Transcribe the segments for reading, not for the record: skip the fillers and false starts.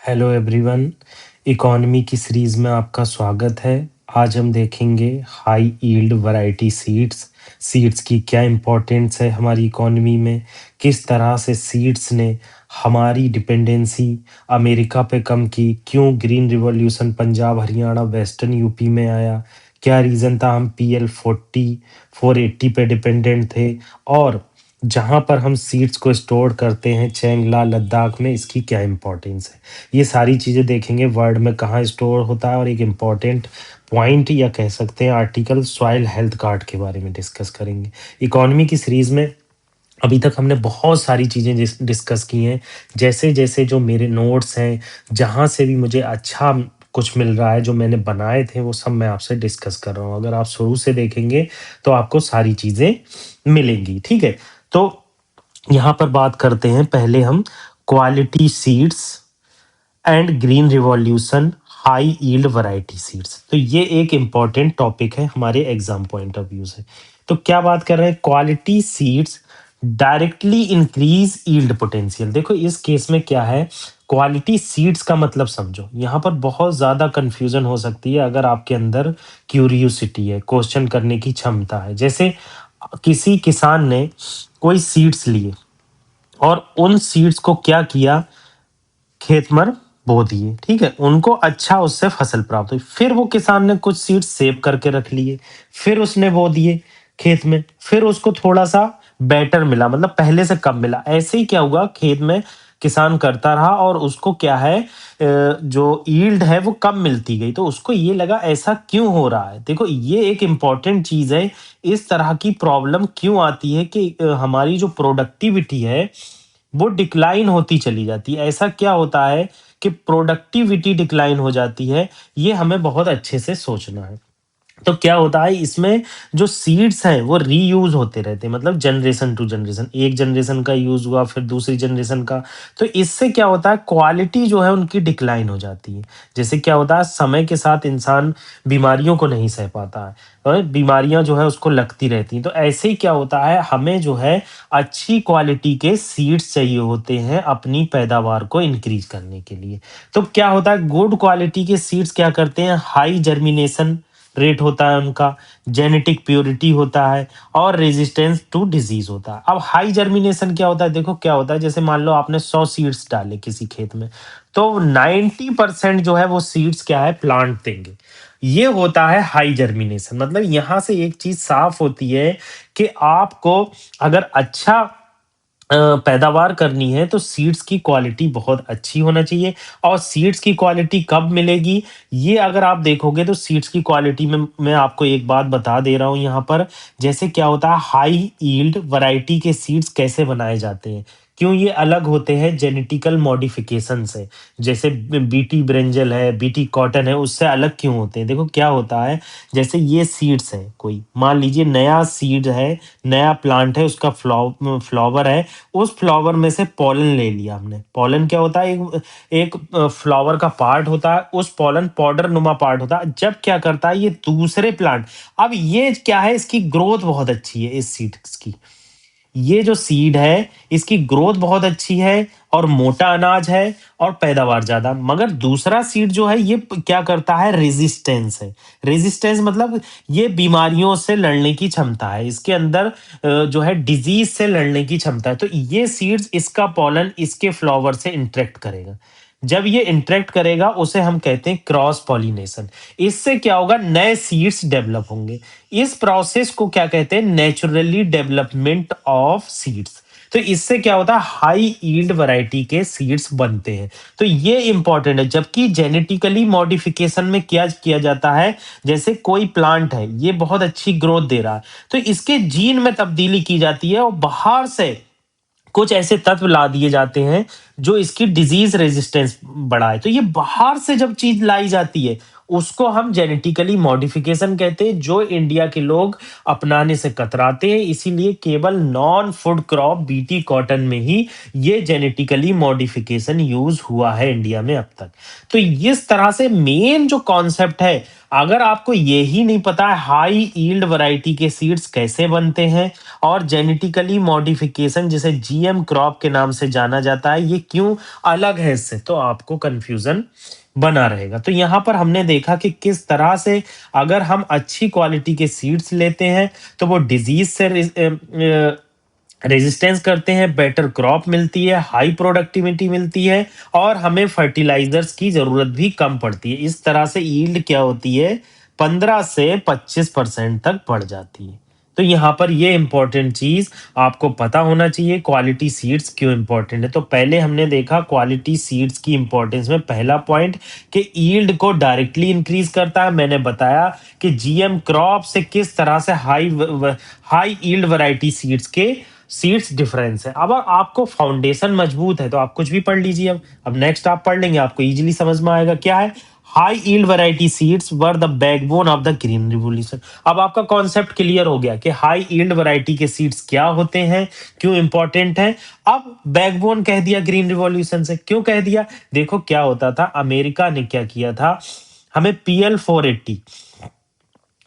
Hello everyone. Economy की series में आपका स्वागत है। आज हम देखेंगे high yield variety seeds. Seeds की क्या इम्पोर्टेंस है हमारी इकोनॉमी में, किस तरह से सीड्स ने हमारी डिपेंडेंसी अमेरिका पे कम की, क्यों green revolution Punjab Haryana western UP में आया, क्या रीज़न था हम PL 40 480 पे डिपेंडेंट थे, और जहाँ पर हम सीड्स को स्टोर करते हैं चैंगला लद्दाख में, इसकी क्या इम्पोर्टेंस है। ये सारी चीज़ें देखेंगे वर्ल्ड में कहाँ स्टोर होता है, और एक इम्पॉर्टेंट पॉइंट या कह सकते हैं आर्टिकल सॉइल हेल्थ कार्ड के बारे में डिस्कस करेंगे। इकोनॉमी की सीरीज में अभी तक हमने बहुत सारी चीज़ें डिस्कस की हैं। जैसे जैसे जो मेरे नोट्स हैं, जहाँ से भी मुझे अच्छा कुछ मिल रहा है, जो मैंने बनाए थे वो सब मैं आपसे डिस्कस कर रहा हूँ। अगर आप शुरू से देखेंगे तो आपको सारी चीज़ें मिलेंगी, ठीक है। तो यहाँ पर बात करते हैं पहले हम quality seeds and green revolution high yield variety seeds. तो ये एक इम्पॉर्टेंट टॉपिक है हमारे एग्जाम पॉइंट ऑफ व्यू से। तो क्या बात कर रहे हैं, quality seeds directly increase yield potential. देखो इस केस में क्या है, क्वालिटी सीड्स का मतलब समझो। यहाँ पर बहुत ज़्यादा कंफ्यूजन हो सकती है अगर आपके अंदर क्यूरियोसिटी है, क्वेश्चन करने की क्षमता है। जैसे किसी किसान ने कोई सीड्स लिए और उन सीड्स को क्या किया, खेत में बो दिए, ठीक है। उनको अच्छा उससे फसल प्राप्त हुई, फिर वो किसान ने कुछ सीड्स सेव करके रख लिए, फिर उसने बो दिए खेत में, फिर उसको थोड़ा सा बेटर मिला, मतलब पहले से कम मिला। ऐसे ही क्या हुआ, खेत में किसान करता रहा और उसको क्या है, जो यील्ड है वो कम मिलती गई। तो उसको ये लगा ऐसा क्यों हो रहा है। देखो ये एक इम्पॉर्टेंट चीज है। इस तरह की प्रॉब्लम क्यों आती है कि हमारी जो प्रोडक्टिविटी है वो डिक्लाइन होती चली जाती है। ऐसा क्या होता है कि प्रोडक्टिविटी डिक्लाइन हो जाती है, ये हमें बहुत अच्छे से सोचना है। तो क्या होता है इसमें, जो सीड्स हैं वो रीयूज होते रहते हैं, मतलब जनरेशन टू जनरेशन, एक जनरेशन का यूज हुआ फिर दूसरी जनरेशन का। तो इससे क्या होता है, क्वालिटी जो है उनकी डिक्लाइन हो जाती है। जैसे क्या होता है, समय के साथ इंसान बीमारियों को नहीं सह पाता है और बीमारियां जो है उसको लगती रहती हैं। तो ऐसे ही क्या होता है, हमें जो है अच्छी क्वालिटी के सीड्स चाहिए होते हैं अपनी पैदावार को इंक्रीज करने के लिए। तो क्या होता है, गुड क्वालिटी के सीड्स क्या करते हैं, हाई जर्मिनेशन रेट होता है उनका, जेनेटिक प्योरिटी होता है, और रेजिस्टेंस टू डिजीज होता है। अब हाई जर्मिनेशन क्या होता है, देखो क्या होता है, जैसे मान लो आपने 100 सीड्स डाले किसी खेत में, तो 90% जो है वो सीड्स क्या है, प्लांट देंगे। ये होता है हाई जर्मिनेशन। मतलब यहां से एक चीज साफ होती है कि आपको अगर अच्छा पैदावार करनी है तो सीड्स की क्वालिटी बहुत अच्छी होना चाहिए। और सीड्स की क्वालिटी कब मिलेगी, ये अगर आप देखोगे तो सीड्स की क्वालिटी में मैं आपको एक बात बता दे रहा हूँ यहाँ पर। जैसे क्या होता है, हाई यील्ड वैरायटी के सीड्स कैसे बनाए जाते हैं, क्यों ये अलग होते हैं, जेनेटिकल मॉडिफिकेशन से। जैसे बीटी ब्रेंजल है, बीटी कॉटन है, उससे अलग क्यों होते हैं। देखो क्या होता है, जैसे ये सीड्स है, कोई मान लीजिए नया सीड है, नया प्लांट है, उसका फ्लावर है, उस फ्लावर में से पॉलन ले लिया हमने। पॉलन क्या होता है, एक एक फ्लावर का पार्ट होता है, उस पॉलन पाउडर नुमा पार्ट होता है। जब क्या करता है ये दूसरे प्लांट, अब ये क्या है, इसकी ग्रोथ बहुत अच्छी है इस सीड्स की। ये जो सीड है इसकी ग्रोथ बहुत अच्छी है और मोटा अनाज है और पैदावार ज्यादा। मगर दूसरा सीड जो है ये क्या करता है, रेजिस्टेंस है। रेजिस्टेंस मतलब ये बीमारियों से लड़ने की क्षमता है इसके अंदर, जो है डिजीज से लड़ने की क्षमता है। तो ये सीड्स, इसका पॉलन इसके फ्लावर से इंटरेक्ट करेगा। जब ये इंटरेक्ट करेगा उसे हम कहते हैं क्रॉस पॉलिनेशन। इससे क्या होगा, नए सीड्स डेवलप होंगे। इस प्रोसेस को क्या कहते हैं, नेचुरली डेवलपमेंट ऑफ सीड्स। तो इससे क्या होता है, हाई यील्ड वैरायटी के सीड्स बनते हैं। तो ये इंपॉर्टेंट है। जबकि जेनेटिकली मॉडिफिकेशन में क्या किया जाता है, जैसे कोई प्लांट है ये बहुत अच्छी ग्रोथ दे रहा है, तो इसके जीन में तब्दीली की जाती है और बाहर से कुछ ऐसे तत्व ला दिए जाते हैं जो इसकी डिजीज रेजिस्टेंस बढ़ाए। तो ये बाहर से जब चीज लाई जाती है उसको हम जेनेटिकली मॉडिफिकेशन कहते हैं, जो इंडिया के लोग अपनाने से कतराते हैं। इसीलिए केवल non food crop BT cotton में ही ये जेनेटिकली मॉडिफिकेशन यूज हुआ है इंडिया में अब तक। तो इस तरह से मेन जो कॉन्सेप्ट है अगर आपको यही नहीं पता है हाई यील्ड वैरायटी के सीड्स कैसे बनते हैं और जेनेटिकली मॉडिफिकेशन जिसे जीएम क्रॉप के नाम से जाना जाता है, ये क्यों अलग है इससे, तो आपको कंफ्यूजन बना रहेगा। तो यहाँ पर हमने देखा कि किस तरह से अगर हम अच्छी क्वालिटी के सीड्स लेते हैं तो वो डिजीज से रेजिस्टेंस करते हैं, बेटर क्रॉप मिलती है, हाई प्रोडक्टिविटी मिलती है और हमें फर्टिलाइजर्स की ज़रूरत भी कम पड़ती है। इस तरह से यील्ड क्या होती है, 15 से 25% तक बढ़ जाती है। तो यहाँ पर ये इंपॉर्टेंट चीज़ आपको पता होना चाहिए, क्वालिटी सीड्स क्यों इंपॉर्टेंट है। तो पहले हमने देखा क्वालिटी सीड्स की इंपॉर्टेंस में पहला पॉइंट कि यील्ड को डायरेक्टली इंक्रीज करता है। मैंने बताया कि जीएम क्रॉप से किस तरह से high yield variety seeds difference है। अब आपको फाउंडेशन मजबूत है तो आप कुछ भी पढ़ लीजिए। अब नेक्स्ट आप पढ़ लेंगे, आपको इजीली समझ में आएगा क्या है। High yield variety seeds were the backbone of the green revolution. अब आपका कॉन्सेप्ट क्लियर हो गया कि हाई यील्ड वैरायटी के सीड्स क्या होते हैं, क्यों इंपॉर्टेंट हैं। अब बैकबोन कह दिया ग्रीन रिवॉल्यूशन से, क्यों कह दिया, देखो क्या होता था, अमेरिका ने क्या किया था, हमें पीएल 480,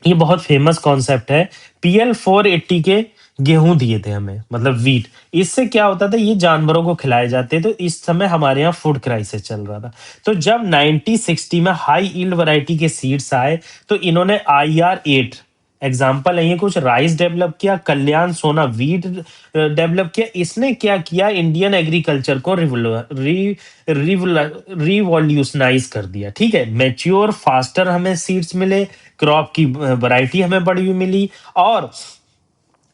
ये बहुत फेमस कॉन्सेप्ट है, पीएल 480 के गेहूं दिए थे हमें, मतलब वीट। इससे क्या होता था, ये जानवरों को खिलाए जाते, तो इस समय हमारे यहाँ फूड क्राइसिस चल रहा था। तो जब 1960 में हाई यील्ड वैरायटी के सीड्स आए तो इन्होंने IR8 एग्जाम्पल है, ये कुछ राइस डेवलप किया, कल्याण सोना वीट डेवलप किया। इसने क्या किया, इंडियन एग्रीकल्चर को रिवॉल्यूशनाइज कर दिया। ठीक है, मैच्योर फास्टर हमें सीड्स मिले, क्रॉप की वैरायटी हमें बड़ी हुई मिली और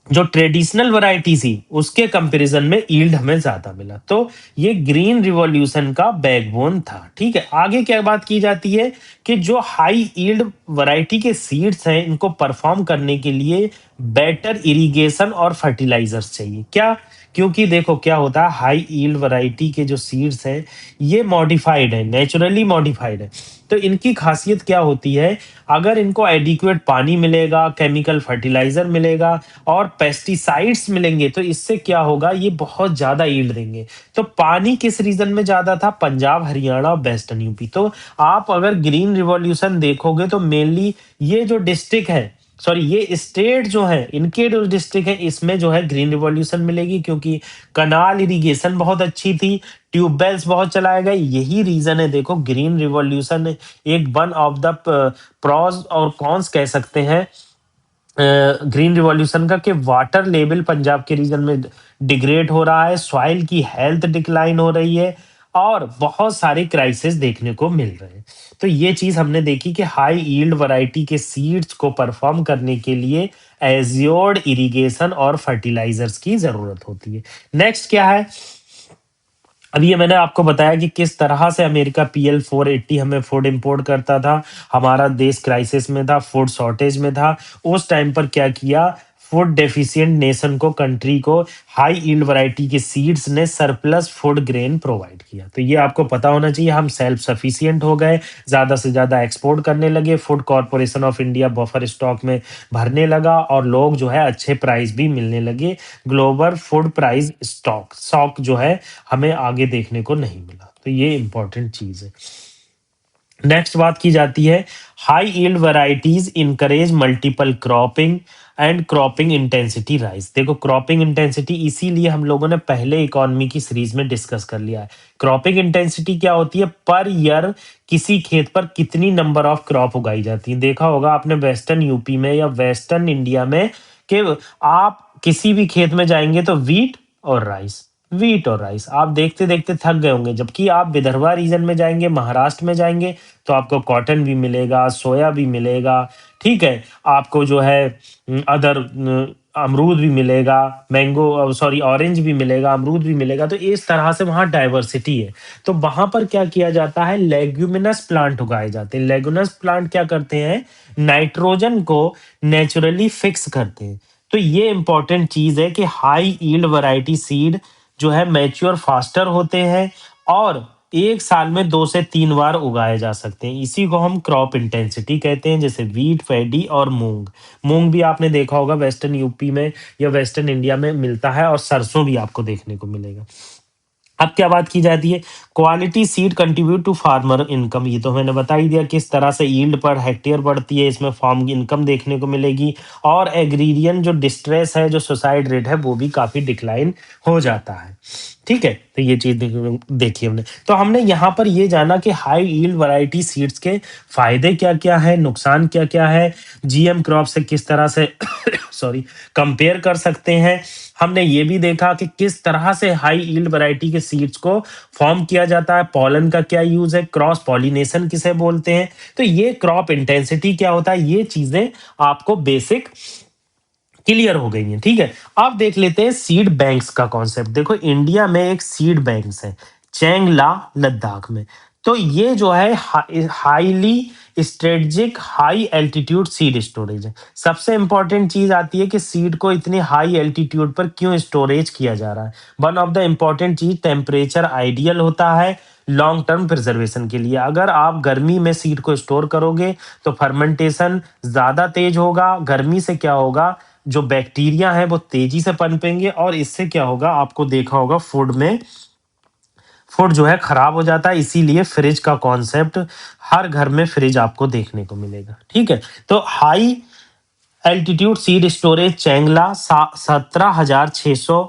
जो ट्रेडिशनल वैरायटी थी उसके कंपैरिजन में यील्ड हमें ज्यादा मिला। तो ये ग्रीन रिवॉल्यूशन का बैकबोन था। ठीक है, आगे क्या बात की जाती है कि जो हाई यील्ड वैरायटी के सीड्स हैं इनको परफॉर्म करने के लिए बेटर इरिगेशन और फर्टिलाइजर्स चाहिए। क्या, क्योंकि देखो क्या होता है, हाई यील्ड वैरायटी के जो सीड्स हैं ये मॉडिफाइड है, नेचुरली मॉडिफाइड है। तो इनकी खासियत क्या होती है, अगर इनको एडिक्वेट पानी मिलेगा, केमिकल फर्टिलाइजर मिलेगा और पेस्टिसाइड्स मिलेंगे तो इससे क्या होगा, ये बहुत ज्यादा यील्ड देंगे। तो पानी किस रीजन में ज्यादा था, पंजाब, हरियाणा और वेस्टर्न यूपी। तो आप अगर ग्रीन रिवॉल्यूशन देखोगे तो मेनली ये जो डिस्ट्रिक्ट है, सॉरी ये स्टेट जो है, इनके जो डिस्ट्रिक्ट है इसमें जो है ग्रीन रिवॉल्यूशन मिलेगी, क्योंकि कनाल इरिगेशन बहुत अच्छी थी, ट्यूबवेल्स बहुत चलाए गए। यही रीजन है, देखो ग्रीन रिवॉल्यूशन एक वन ऑफ द प्रॉस और कॉन्स कह सकते हैं ग्रीन रिवॉल्यूशन का, कि वाटर लेवल पंजाब के रीजन में डिग्रेड हो रहा है, सॉइल की हेल्थ डिक्लाइन हो रही है और बहुत सारे क्राइसिस देखने को मिल रहे हैं। तो ये चीज हमने देखी कि हाई यील्ड वैरायटी के सीड्स को परफॉर्म करने के लिए एज्योर्ड इरिगेशन और फर्टिलाइजर्स की जरूरत होती है। नेक्स्ट क्या है, अभी ये मैंने आपको बताया कि किस तरह से अमेरिका पीएल 480 हमें फूड इंपोर्ट करता था, हमारा देश क्राइसिस में था, फूड शॉर्टेज में था। उस टाइम पर क्या किया, फूड डेफिशिएंट नेशन को, कंट्री को हाई यील्ड वैरायटी के सीड्स ने सरप्लस फूड ग्रेन प्रोवाइड किया। तो ये आपको पता होना चाहिए, हम सेल्फ सफिशिएंट हो गए, ज्यादा से ज्यादा एक्सपोर्ट करने लगे, food corporation of India buffer stock में भरने लगा और लोग जो है अच्छे प्राइस भी मिलने लगे। ग्लोबल फूड प्राइस स्टॉक जो है हमें आगे देखने को नहीं मिला। तो ये इंपॉर्टेंट चीज है। नेक्स्ट बात की जाती है, high yield varieties encourage multiple cropping and cropping intensity rise. देखो क्रॉपिंग इंटेंसिटी इसीलिए हम लोगों ने पहले इकोनॉमी की सीरीज में डिस्कस कर लिया है। क्रॉपिंग इंटेंसिटी क्या होती है, पर ईयर किसी खेत पर कितनी नंबर ऑफ क्रॉप उगाई जाती है। देखा होगा आपने वेस्टर्न यूपी में या वेस्टर्न इंडिया में कि आप किसी भी खेत में जाएंगे तो वीट और राइस आप देखते देखते थक गए होंगे। जबकि आप विदर्भा रीजन में जाएंगे, महाराष्ट्र में जाएंगे तो आपको कॉटन भी मिलेगा, सोया भी मिलेगा। ठीक है, आपको जो है अदर अमरूद भी मिलेगा, मैंगो सॉरी ऑरेंज भी मिलेगा, अमरूद भी मिलेगा। तो इस तरह से वहाँ डाइवर्सिटी है। तो वहां पर क्या किया जाता है, लेग्यूमिनस प्लांट उगाए जाते हैं। लेग्यूमिनस प्लांट क्या करते हैं, नाइट्रोजन को नेचुरली फिक्स करते हैं। तो ये इंपॉर्टेंट चीज है कि हाई यील्ड वैरायटी सीड जो है मैच्योर फास्टर होते हैं और एक साल में 2 से 3 बार उगाए जा सकते हैं। इसी को हम क्रॉप इंटेंसिटी कहते हैं, जैसे वीट, पैडी और मूंग। मूंग भी आपने देखा होगा वेस्टर्न यूपी में या वेस्टर्न इंडिया में मिलता है और सरसों भी आपको देखने को मिलेगा। अब क्या बात की जाती है, quality seed contribute to farmer income. ये तो मैंने बता ही दिया किस तरह से यील्ड पर हेक्टेयर बढ़ती है, इसमें फार्म की इनकम देखने को मिलेगी। और एग्रीरियन जो डिस्ट्रेस है, जो सुसाइड रेट है, वो भी काफी डिक्लाइन हो जाता है। ठीक है, तो ये चीज देखी हमने। तो हमने यहाँ पर ये जाना कि हाई यील्ड वैरायटी सीड्स के फायदे क्या क्या है, नुकसान क्या क्या है, जीएम क्रॉप से किस तरह से सॉरी कंपेयर कर सकते हैं। हमने ये भी देखा कि किस तरह से हाई यील्ड वैरायटी के सीड्स को फॉर्म किया जाता है, पॉलन का क्या यूज है, क्रॉस पॉलिनेशन किसे बोलते हैं, तो ये क्रॉप इंटेंसिटी क्या होता है, ये चीजें आपको बेसिक क्लियर हो गई हैं। ठीक है, अब देख लेते हैं सीड बैंक्स का कॉन्सेप्ट। देखो इंडिया में एक सीड बैंक्स है, चैंगला लद्दाख में। तो ये जो है highly strategic high altitude seed storage है। सबसे इंपॉर्टेंट चीज आती है कि सीड को इतनी हाई एल्टीट्यूड पर क्यों स्टोरेज किया जा रहा है। वन ऑफ द इंपॉर्टेंट चीज, टेम्परेचर आइडियल होता है लॉन्ग टर्म प्रिजर्वेशन के लिए। अगर आप गर्मी में सीड को स्टोर करोगे तो फर्मेंटेशन ज्यादा तेज होगा। गर्मी से क्या होगा, जो बैक्टीरिया है वो तेजी से पनपेंगे और इससे क्या होगा, आपको देखा होगा फूड जो है खराब हो जाता है। इसीलिए फ्रिज का कॉन्सेप्ट, हर घर में फ्रिज आपको देखने को मिलेगा। ठीक है, तो high altitude seed storage Changla 17,600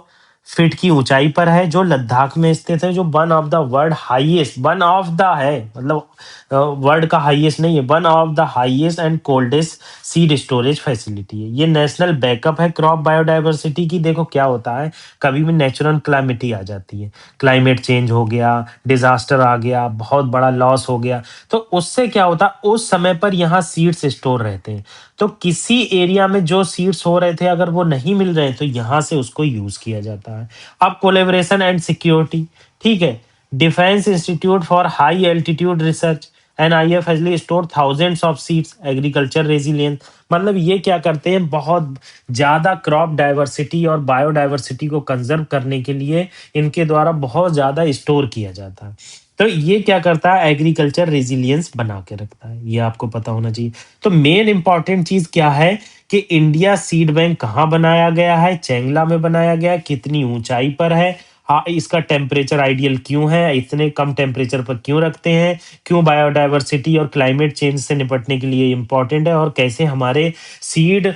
feet की ऊंचाई पर है, जो लद्दाख में स्थित है, जो one of the world highest, one of the है मतलब वर्ल्ड का हाईएस्ट नहीं है, one of the highest and coldest seed storage facility है। ये नेशनल बैकअप है क्रॉप बायोडायवर्सिटी की। देखो क्या होता है, कभी भी नेचुरल क्लाइमिटी आ जाती है, क्लाइमेट चेंज हो गया, डिजास्टर आ गया, बहुत बड़ा लॉस हो गया, तो उससे क्या होता है, उस समय पर यहाँ सीड्स स्टोर रहते हैं। तो किसी एरिया में जो सीड्स हो रहे थे, अगर वो नहीं मिल रहे तो यहाँ से उसको यूज किया जाता है। अब कोलेबोरेशन एंड सिक्योरिटी, ठीक है, defence institute for high altitude research NIF हैजली store thousands of seeds agriculture resilience. मतलब ये क्या करते हैं, बहुत ज्यादा क्रॉप डाइवर्सिटी और बायोडाइवर्सिटी को कंजर्व करने के लिए इनके द्वारा बहुत ज्यादा स्टोर किया जाता है। तो ये क्या करता है, एग्रीकल्चर रेजिलियंस बना के रखता है, ये आपको पता होना चाहिए। तो मेन इंपॉर्टेंट चीज क्या है कि इंडिया सीड बैंक कहाँ बनाया गया है, चैंगला में बनाया गया है, कितनी ऊंचाई पर है, हाँ इसका टेम्परेचर आइडियल क्यों है, इतने कम टेम्परेचर पर क्यों रखते हैं, क्यों बायोडायवर्सिटी और क्लाइमेट चेंज से निपटने के लिए इंपॉर्टेंट है, और कैसे हमारे सीड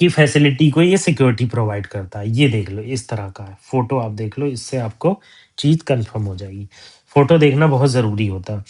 की फैसिलिटी को ये सिक्योरिटी प्रोवाइड करता है। ये देख लो, इस तरह का है फोटो, आप देख लो, इससे आपको चीज कंफर्म हो जाएगी। फोटो देखना बहुत जरूरी होता है।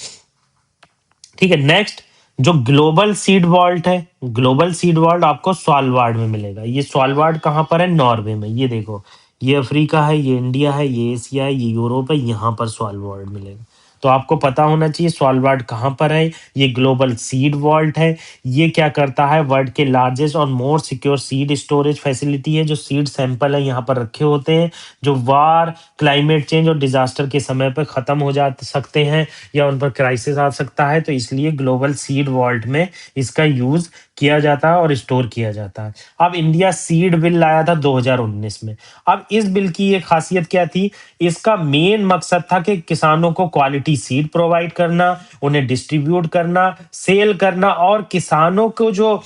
ठीक है, नेक्स्ट जो ग्लोबल सीड वॉल्ट है, ग्लोबल सीड वॉल्ट आपको स्वालबार्ड में मिलेगा। ये स्वालबार्ड कहाँ पर है, नॉर्वे में। ये देखो, ये अफ्रीका है, ये इंडिया है, ये एशिया है, ये यूरोप है, यहाँ पर स्वालबार्ड मिलेगा। तो आपको पता होना चाहिए स्वालबार्ड कहाँ पर है। ये ग्लोबल सीड वॉल्ट है। ये क्या करता है, वर्ल्ड के लार्जेस्ट और more secure seed storage facility है। जो सीड सैंपल है यहाँ पर रखे होते हैं, जो वार, क्लाइमेट चेंज और डिजास्टर के समय पर खत्म हो जा सकते हैं या उन पर क्राइसिस आ सकता है, तो इसलिए ग्लोबल सीड वॉल्ट में इसका यूज किया जाता है और स्टोर किया जाता है। अब इंडिया सीड बिल लाया था 2019 में। अब इस बिल की ये खासियत क्या थी, इसका मेन मकसद था कि किसानों को क्वालिटी सीड प्रोवाइड करना, उन्हें डिस्ट्रीब्यूट करना, सेल करना, और किसानों को जो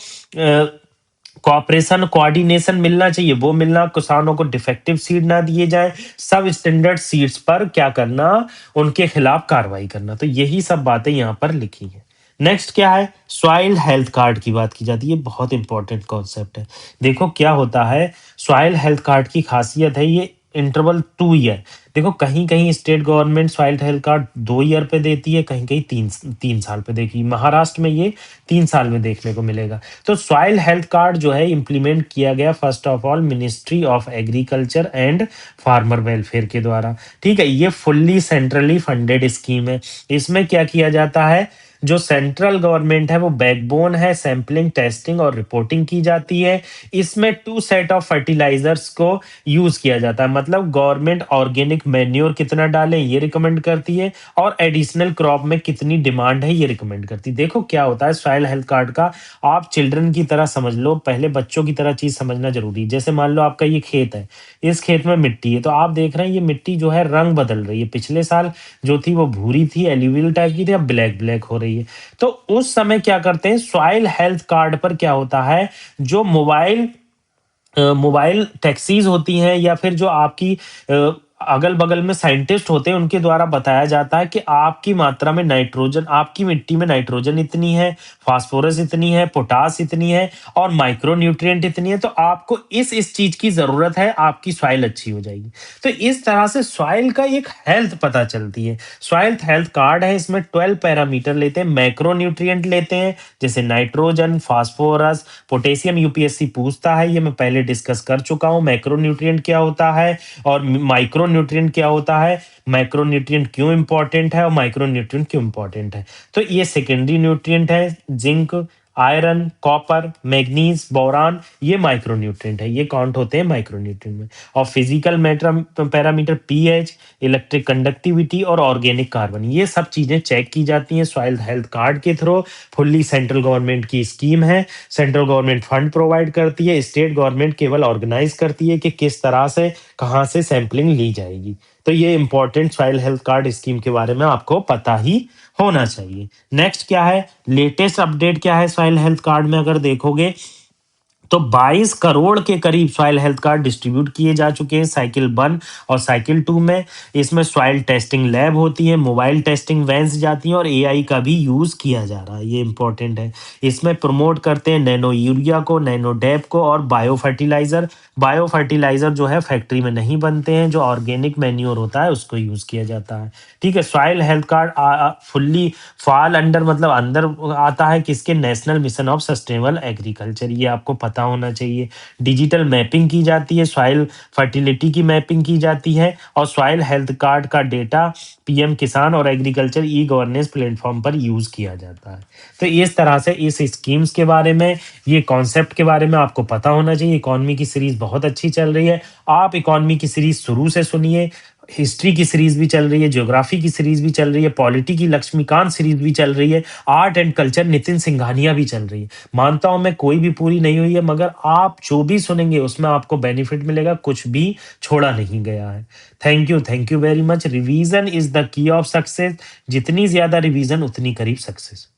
कॉपरेशन कोऑर्डिनेशन मिलना चाहिए वो मिलना, किसानों को डिफेक्टिव सीड ना दिए जाए, सब स्टैंडर्ड सीड्स पर क्या करना, उनके खिलाफ कार्रवाई करना। तो यही सब बातें यहाँ पर लिखी है। नेक्स्ट क्या है, सॉइल हेल्थ कार्ड की बात की जाती है। बहुत इंपॉर्टेंट कॉन्सेप्ट है। देखो क्या होता है, सॉइल हेल्थ कार्ड की खासियत है, ये इंटरवल 2 ईयर। देखो कहीं कहीं state government soil health card 2 year पे देती है, कहीं कहीं 3 3 साल पे देखी। महाराष्ट्र में ये 3 साल में देखने को मिलेगा। तो सॉइल हेल्थ कार्ड जो है इम्प्लीमेंट किया गया first of all ministry of agriculture and farmer welfare के द्वारा। ठीक है, ये फुल्ली सेंट्रली फंडेड स्कीम है। इसमें क्या किया जाता है, जो सेंट्रल गवर्नमेंट है वो बैकबोन है, सैंपलिंग, टेस्टिंग और रिपोर्टिंग की जाती है। इसमें 2 सेट ऑफ फर्टिलाइजर्स को यूज किया जाता है। मतलब गवर्नमेंट ऑर्गेनिक मैन्योर कितना डालें ये रिकमेंड करती है, और एडिशनल क्रॉप में कितनी डिमांड है ये रिकमेंड करती है। देखो क्या होता है, सॉइल हेल्थ कार्ड का आप चिल्ड्रन की तरह समझ लो, पहले बच्चों की तरह चीज समझना जरूरी है। जैसे मान लो आपका ये खेत है, इस खेत में मिट्टी है, तो आप देख रहे हैं ये मिट्टी जो है रंग बदल रही है। पिछले साल जो थी वो भूरी थी, एल्यूवियल टाइप की थी, अब ब्लैक ब्लैक हो रही है। तो उस समय क्या करते हैं, सॉइल हेल्थ कार्ड पर क्या होता है, जो मोबाइल मोबाइल टैक्सीज होती हैं, या फिर जो आपकी अगल-बगल में साइंटिस्ट होते हैं, उनके द्वारा बताया जाता है कि आपकी मात्रा में नाइट्रोजन आपकी मिट्टी में नाइट्रोजन इतनी है, फास्फोरस इतनी है, पोटाश इतनी है और माइक्रो न्यूट्रिएंट इतनी है, तो आपको इस चीज़ की ज़रूरत है, आपकी सॉइल अच्छी हो जाएगी। तो इस तरह से सॉइल का एक हेल्थ पता चलती है। सॉइल हेल्थ कार्ड है, इसमें 12 पैरामीटर लेते हैं, मैक्रो न्यूट्रिएंट लेते हैं, जैसे नाइट्रोजन, फास्फोरस, पोटेशियम यूपीएससी पूछता है, ये मैं पहले डिस्कस कर चुका हूँ। मैक्रो न्यूट्रिएंट क्या होता है और माइक्रो न्यूट्रिएंट क्या होता है, मैक्रो न्यूट्रिएंट क्यों इंपॉर्टेंट है और माइक्रो न्यूट्रिएंट क्यों इंपॉर्टेंट है। तो ये सेकेंडरी न्यूट्रिएंट है, zinc, iron, copper, manganese, boron, ये माइक्रो न्यूट्रिएंट है, ये काउंट होते हैं माइक्रो न्यूट्रिएंट में। और physical matter parameter pH, electric conductivity और ऑर्गेनिक कार्बन, ये सब चीजें चेक की जाती हैं सॉइल हेल्थ कार्ड के थ्रू। फुल्ली सेंट्रल गवर्नमेंट की स्कीम है, सेंट्रल गवर्नमेंट फंड प्रोवाइड करती है, स्टेट गवर्नमेंट केवल ऑर्गेनाइज करती है कि किस तरह से कहाँ से सैंपलिंग ली जाएगी। तो ये important soil health card scheme के बारे में आपको पता ही होना चाहिए। नेक्स्ट क्या है, लेटेस्ट अपडेट क्या है सॉइल हेल्थ कार्ड में अगर देखोगे तो 22 करोड़ के करीब सॉइल हेल्थ कार्ड डिस्ट्रीब्यूट किए जा चुके हैं साइकिल 1 और साइकिल 2 में। इसमें सॉइल टेस्टिंग लैब होती है, मोबाइल टेस्टिंग वैन्स जाती हैं और एआई का भी यूज किया जा रहा है, ये इंपॉर्टेंट है। इसमें प्रमोट करते हैं नैनो यूरिया को, नैनो डैप को और बायो फर्टिलाइजर। बायो फर्टिलाइजर जो है फैक्ट्री में नहीं बनते हैं, जो ऑर्गेनिक मैन्योर होता है उसको यूज किया जाता है। ठीक है, soil health card fully fall under मतलब अंदर आता है किसके, national mission of sustainable agriculture, ये आपको पता होना चाहिए। डिजिटल मैपिंग की जाती है, सॉइल फर्टिलिटी की मैपिंग की जाती है और सॉइल हेल्थ कार्ड का डेटा पीएम किसान और एग्रीकल्चर ई गवर्नेंस प्लेटफॉर्म पर यूज किया जाता है। तो इस तरह से इस स्कीम्स के बारे में, ये कॉन्सेप्ट के बारे में आपको पता होना चाहिए। इकोनॉमी की सीरीज बहुत अच्छी चल रही है, आप इकोनॉमी की सीरीज शुरू से सुनिए। हिस्ट्री की सीरीज भी चल रही है, ज्योग्राफी की सीरीज भी चल रही है, पॉलिटी की लक्ष्मीकांत सीरीज भी चल रही है, art and culture Nitin Singhania भी चल रही है। मानता हूं मैं कोई भी पूरी नहीं हुई है, मगर आप जो भी सुनेंगे उसमें आपको बेनिफिट मिलेगा, कुछ भी छोड़ा नहीं गया है। Thank you very much. Revision is the key of success, जितनी ज्यादा रिवीजन उतनी करीब सक्सेस।